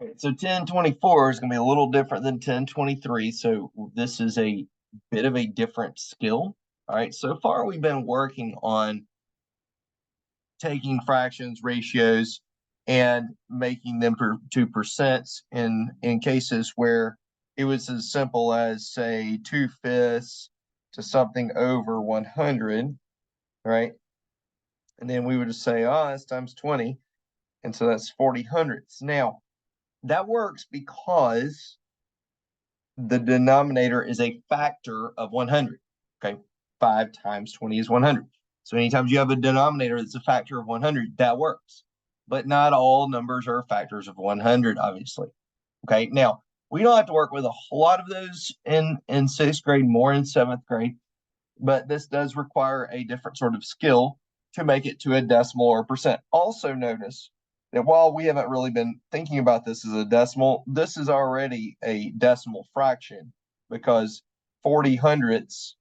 Right, so 1024 is going to be a little different than 1023. So this is a bit of a different skill. All right, so far we've been working on taking fractions, ratios, and making them to percents in cases where it was as simple as, say, 2/5 to something over 100, right? And then we would just say, oh, that's times 20. And so that's 40 hundredths. Now, that works because the denominator is a factor of 100. Okay, 5 times 20 is 100. So anytime you have a denominator that's a factor of 100, that works. But not all numbers are factors of 100, obviously. Okay, now we don't have to work with a whole lot of those in sixth grade, more in seventh grade, but this does require a different sort of skill to make it to a decimal or percent. Also notice that while we haven't really been thinking about this as a decimal, this is already a decimal fraction because 40 hundredths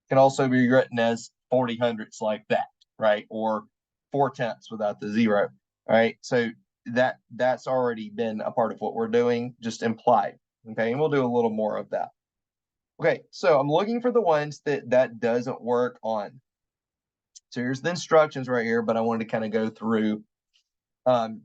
can also be written as 40 hundredths like that, right? Or 4/10 without the zero, right? So that's already been a part of what we're doing, just implied. Okay, and we'll do a little more of that. Okay, so I'm looking for the ones that doesn't work on. So here's the instructions right here, but I wanted to kind of go through, go ahead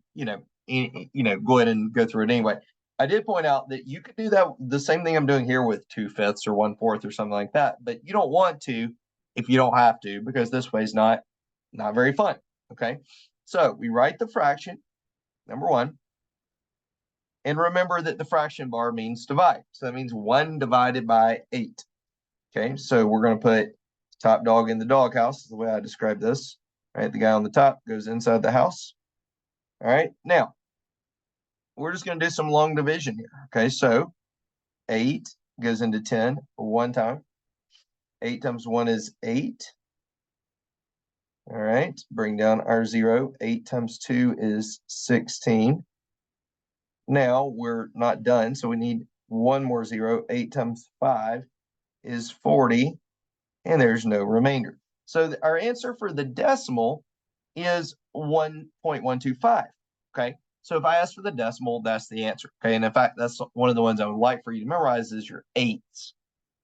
and go through it anyway. I did point out that you could do that the same thing I'm doing here with 2/5 or 1/4 or something like that, but you don't want to if you don't have to, because this way is not very fun. Okay, so we write the fraction, number one, and remember that the fraction bar means divide. So that means 1 divided by 8. Okay, so we're going to put top dog in the doghouse, is the way I describe this. All right, the guy on the top goes inside the house. All right, now we're just going to do some long division here. Okay, so 8 goes into 10 one time. 8 times 1 is 8. All right, bring down our 0. 8 times 2 is 16. Now we're not done, so we need one more 0. 8 times 5 is 40, and there's no remainder. So our answer for the decimal is 1.125. Okay, so if I ask for the decimal, that's the answer. Okay, and in fact, that's one of the ones I would like for you to memorize is your eighths.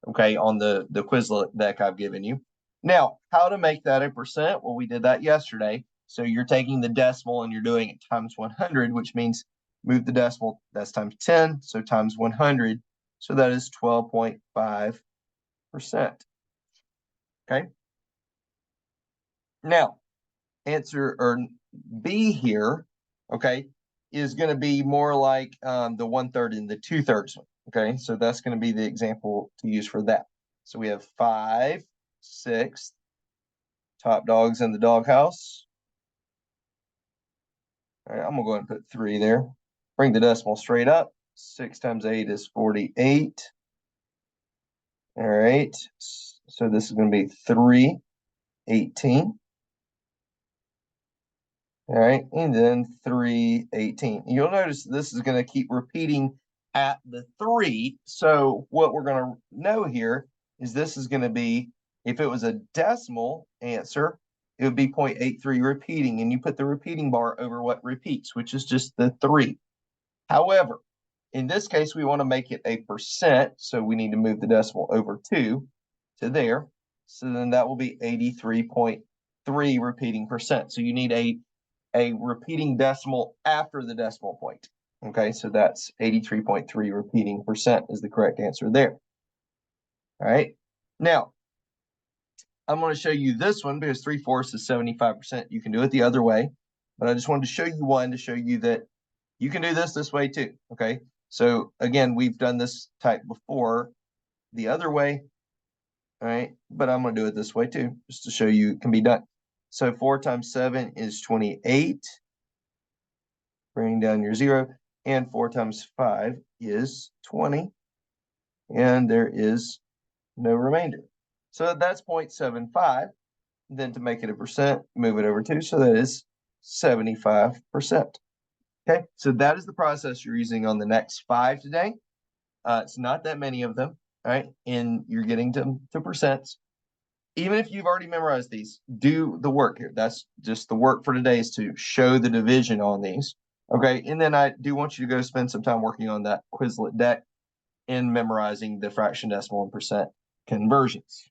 Okay, on the Quizlet deck I've given you. Now, how to make that a percent? Well, we did that yesterday. So you're taking the decimal and you're doing it times 100, which means move the decimal. That's times 10, so times 100. So that is 12.5%. Okay. Now, answer or B here, okay, is going to be more like the 1/3 and the 2/3 one. Okay, so that's going to be the example to use for that. So we have 5/6 top dogs in the doghouse. All right, I'm gonna go ahead and put 3 there. Bring the decimal straight up. 6 times 8 is 48. All right, so this is going to be 3/18. All right, and then 3/18. You'll notice this is going to keep repeating at the 3. So what we're going to know here is this is going to be, if it was a decimal answer, it would be 0.83 repeating, and you put the repeating bar over what repeats, which is just the 3. However, in this case, we want to make it a percent, so we need to move the decimal over 2 to there. So then that will be 83.3 repeating percent. So you need a repeating decimal after the decimal point. Okay, so that's 83.3 repeating percent is the correct answer there. All right, now I'm going to show you this one because 3/4 is 75%. You can do it the other way, but I just wanted to show you one to show you that you can do this way too. Okay, so again, we've done this type before the other way. All right, but I'm going to do it this way too, just to show you it can be done. So 4 times 7 is 28. Bring down your 0, and 4 times 5 is 20, and there is no remainder. So that's 0.75. Then to make it a percent, move it over 2, so that is 75%. Okay, so that is the process you're using on the next 5 today. It's not that many of them, all right, and you're getting to percents. Even if you've already memorized these, do the work here. That's just the work for today, is to show the division on these. Okay, and then I do want you to go spend some time working on that Quizlet deck and memorizing the fraction, decimal, and percent conversions.